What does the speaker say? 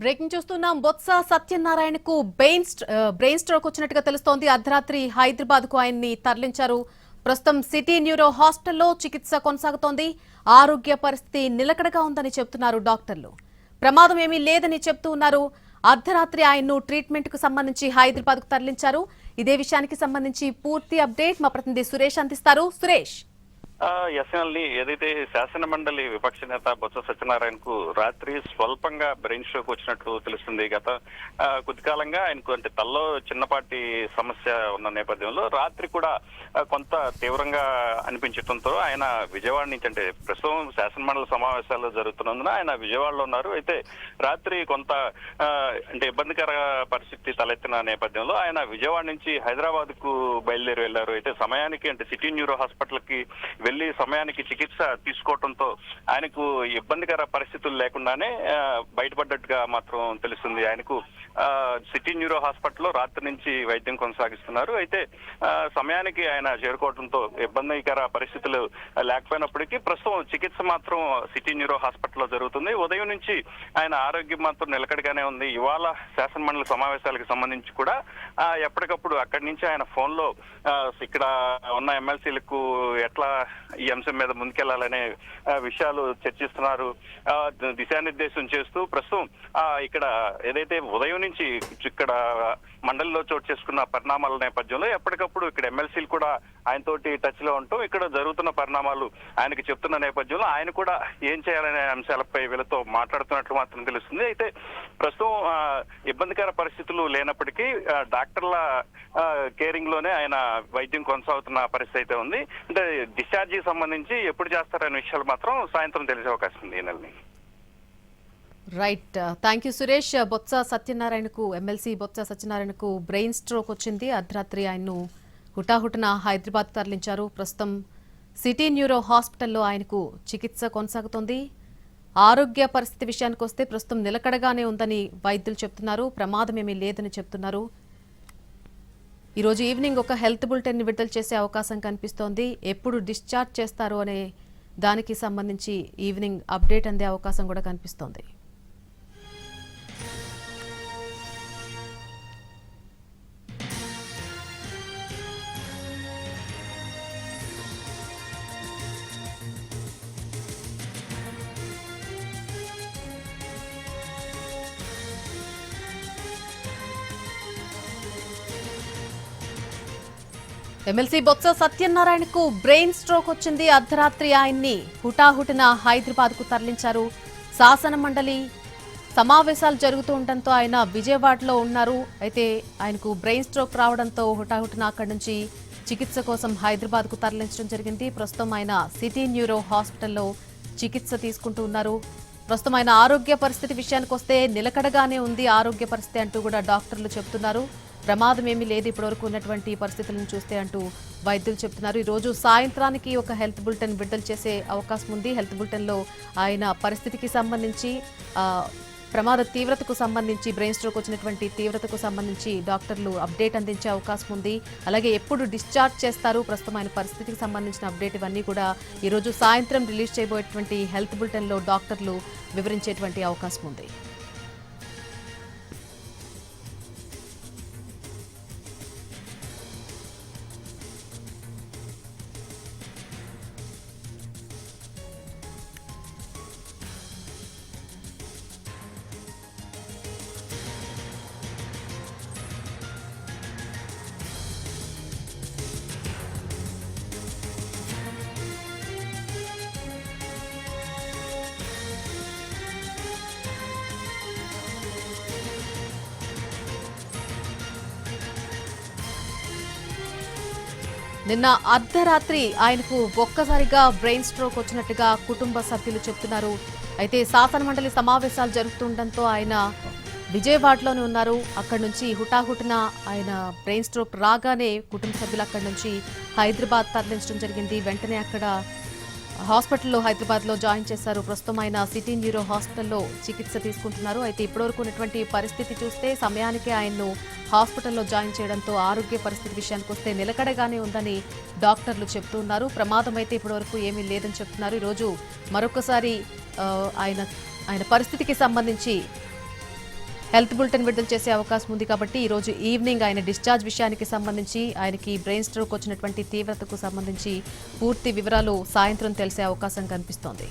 Breaking చూస్తున్నాం. బొత్స సత్యనారాయణకు brain stroke వచ్చినట్టుగా తెలుస్తోంది. అర్ధరాత్రి హైదరాబాద్ కు ఆయన్ని తరలించారు. ప్రస్తుతం సిటీ న్యూరో హాస్పిటల్లో చికిత్స కొనసాగుతోంది. ఆరోగ్య పరిస్థితి నిలకడగా ఉందని చెబుతున్నారు డాక్టర్లు. ప్రమాదం ఏమీ లేదని చెబుతూ ఉన్నారు. అర్ధరాత్రి ఆయన్ను ట్రీట్మెంట్ కు సంబంధించి హైదరాబాద్ కు తరలించారు. ఇదే విషయానికి సంబంధించి పూర్తి అప్డేట్ మా ప్రతినిధి సురేష్ అందిస్తారు. సురేష్, ఎస్ఎల్ని ఏదైతే శాసన మండలి విపక్ష నేత బొత్స సత్యనారాయణకు రాత్రి స్వల్పంగా బ్రెయిన్ స్ట్రోక్ వచ్చినట్టు తెలుస్తుంది. గత కొద్ది కాలంగా ఆయనకు అంటే తల్లో చిన్నపాటి సమస్య ఉన్న నేపథ్యంలో రాత్రి కూడా కొంత తీవ్రంగా అనిపించడంతో ఆయన విజయవాడ నుంచి అంటే ప్రస్తుతం శాసన మండలి సమావేశాలు జరుగుతున్నందున ఆయన విజయవాడలో ఉన్నారు. అయితే రాత్రి కొంత అంటే ఇబ్బందికర పరిస్థితి తలెత్తిన నేపథ్యంలో ఆయన విజయవాడ నుంచి హైదరాబాద్ కు బయలుదేరి వెళ్లారు. అయితే సమయానికి అంటే సిటీ న్యూరో హాస్పిటల్ కి వెళ్లి సమయానికి చికిత్స తీసుకోవడంతో ఆయనకు ఇబ్బందికర పరిస్థితులు లేకుండానే బయటపడ్డట్టుగా మాత్రం తెలుస్తుంది. ఆయనకు సిటీ న్యూరో హాస్పిటల్లో రాత్రి నుంచి వైద్యం కొనసాగిస్తున్నారు. అయితే సమయానికి ఆయన చేరుకోవడంతో ఇబ్బందికర పరిస్థితులు లేకపోయినప్పటికీ ప్రస్తుతం చికిత్స మాత్రం సిటీ న్యూరో హాస్పిటల్లో జరుగుతుంది. ఉదయం నుంచి ఆయన ఆరోగ్యం మాత్రం నిలకడగానే ఉంది. ఇవాళ శాసన మండలి సమావేశాలకు సంబంధించి కూడా ఎప్పటికప్పుడు అక్కడి నుంచి ఆయన ఫోన్ లో ఇక్కడ ఉన్న ఎమ్మెల్సీలకు ఎట్లా ఈ అంశం మీద ముందుకెళ్లాలనే విషయాలు చర్చిస్తున్నారు. దిశానిర్దేశం చేస్తూ ప్రస్తుతం ఇక్కడ ఏదైతే ఉదయం నుంచి ఇక్కడ మండలిలో చోటు చేసుకున్న పరిణామాల నేపథ్యంలో ఎప్పటికప్పుడు ఇక్కడ ఎమ్మెల్సీలు కూడా ఆయనతోటి టచ్ లో ఉంటూ ఇక్కడ జరుగుతున్న పరిణామాలు ఆయనకి చెప్తున్న నేపథ్యంలో ఆయన కూడా ఏం చేయాలనే అంశాలపై వీళ్ళతో మాట్లాడుతున్నట్లు మాత్రం తెలుస్తుంది. అయితే ప్రస్తుతం ఇబ్బందికర పరిస్థితులు లేనప్పటికీ డాక్టర్ల కేరింగ్ లోనే ఆయన వైద్యం కొనసాగుతున్న పరిస్థితి అయితే ఉంది. అంటే డిశ్చార్జీ సంబంధించి ఎప్పుడు చేస్తారనే విషయాలు మాత్రం సాయంత్రం తెలిసే అవకాశం ఉంది ఈ నెలని. Right, thank you Suresh. Botsa సత్యనారాయణకు ఎమ్మెల్సీ బొత్స సత్యనారాయణకు బ్రెయిన్ స్ట్రోక్ వచ్చింది. అర్ధరాత్రి ఆయన్ను హుటాహుటిన హైదరాబాద్ తరలించారు. ప్రస్తుతం సిటీ న్యూరో హాస్పిటల్లో ఆయనకు చికిత్స కొనసాగుతోంది. ఆరోగ్య పరిస్థితి విషయానికి వస్తే ప్రస్తుతం నిలకడగానే ఉందని వైద్యులు చెప్తున్నారు. ప్రమాదం ఏమీ లేదని చెప్తున్నారు. ఈరోజు ఈవినింగ్ ఒక హెల్త్ బులెటిన్ విడుదల చేసే అవకాశం కనిపిస్తోంది. ఎప్పుడు డిశ్చార్జ్ చేస్తారు అనే దానికి సంబంధించి ఈవినింగ్ అప్డేట్ అందే అవకాశం కూడా కనిపిస్తోంది. ఎమ్మెల్సీ బొత్స సత్యనారాయణకు బ్రెయిన్ స్ట్రోక్ వచ్చింది. అర్ధరాత్రి ఆయన్ని హుటాహుటిన హైదరాబాద్ కు తరలించారు. శాసన మండలి సమావేశాలు జరుగుతూ ఉండటంతో ఆయన విజయవాడలో ఉన్నారు. అయితే ఆయనకు బ్రెయిన్ స్ట్రోక్ రావడంతో హుటాహుటిన అక్కడి నుంచి చికిత్స కోసం హైదరాబాద్ కు తరలించడం జరిగింది. ప్రస్తుతం ఆయన సిటీ న్యూరో హాస్పిటల్లో చికిత్స తీసుకుంటూ ఉన్నారు. ప్రస్తుతం ఆయన ఆరోగ్య పరిస్థితి విషయానికి వస్తే నిలకడగానే ఉంది ఆరోగ్య పరిస్థితి అంటూ కూడా డాక్టర్లు చెబుతున్నారు. ప్రమాదం ఏమీ లేదు ఇప్పటివరకు ఉన్నటువంటి పరిస్థితులను చూస్తే అంటూ వైద్యులు చెబుతున్నారు. ఈ రోజు సాయంత్రానికి ఒక హెల్త్ బులెటిన్ విడుదల చేసే అవకాశం ఉంది. హెల్త్ బులెటిన్లో ఆయన పరిస్థితికి సంబంధించి ప్రమాద తీవ్రతకు సంబంధించి బ్రెయిన్ స్ట్రోక్ వచ్చినటువంటి తీవ్రతకు సంబంధించి డాక్టర్లు అప్డేట్ అందించే అవకాశం ఉంది. అలాగే ఎప్పుడు డిశ్చార్జ్ చేస్తారు, ప్రస్తుతం ఆయన పరిస్థితికి సంబంధించిన అప్డేట్ ఇవన్నీ కూడా ఈరోజు సాయంత్రం రిలీజ్ చేయబోయేటువంటి హెల్త్ బులెటిన్లో డాక్టర్లు వివరించేటువంటి అవకాశం ఉంది. నిన్న అర్ధరాత్రి ఆయనకు ఒక్కసారిగా బ్రెయిన్ స్ట్రోక్ వచ్చినట్టుగా కుటుంబ సభ్యులు చెప్తున్నారు. అయితే శాసన మండలి సమావేశాలు జరుగుతుండటంతో ఆయన విజయవాడలోనే ఉన్నారు. అక్కడి నుంచి హుటాహుటిన ఆయన బ్రెయిన్ స్ట్రోక్ రాగానే కుటుంబ సభ్యులు అక్కడి నుంచి హైదరాబాద్ తరలించడం జరిగింది. వెంటనే అక్కడ హాస్పిటల్లో హైదరాబాద్లో జాయిన్ చేశారు. ప్రస్తుతం ఆయన సిటీ న్యూరో హాస్పిటల్లో చికిత్స తీసుకుంటున్నారు. అయితే ఇప్పటివరకు ఉన్నటువంటి పరిస్థితి చూస్తే సమయానికి ఆయన్ను హాస్పిటల్లో జాయిన్ చేయడంతో ఆరోగ్య పరిస్థితి విషయానికి వస్తే నిలకడగానే ఉందని డాక్టర్లు చెప్తున్నారు. ప్రమాదం అయితే ఇప్పటివరకు ఏమీ లేదని చెప్తున్నారు. ఈరోజు మరొకసారి ఆయన పరిస్థితికి సంబంధించి హెల్త్ బులెటిన్ విడుదల చేసే అవకాశం ఉంది కాబట్టి ఈ రోజు ఈవినింగ్ ఆయన డిశ్చార్జ్ విషయానికి సంబంధించి ఆయనకి బ్రెయిన్ స్ట్రోక్ వచ్చినటువంటి తీవ్రతకు సంబంధించి పూర్తి వివరాలు సాయంత్రం తెలిసే అవకాశం కనిపిస్తోంది.